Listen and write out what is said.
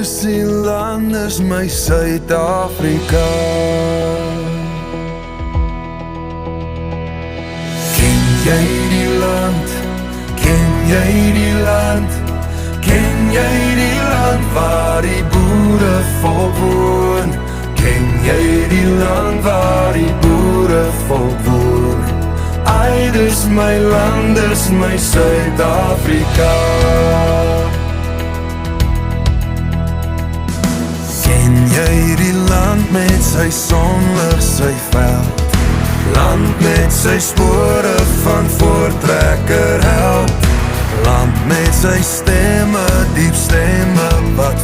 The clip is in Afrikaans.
is die land, is my Suid-Afrika. Ken jy die land? Ken jy die land? Ken jy die land waar die boere volk woon? Ken jy die land waar die boere volk woon? Ai, dis my land, dis my Suid-Afrika. Ken jy die land met sy sonlig, sy veld? Land met sy spore van voortrekker help. Land met sy stemme, diep stemme wat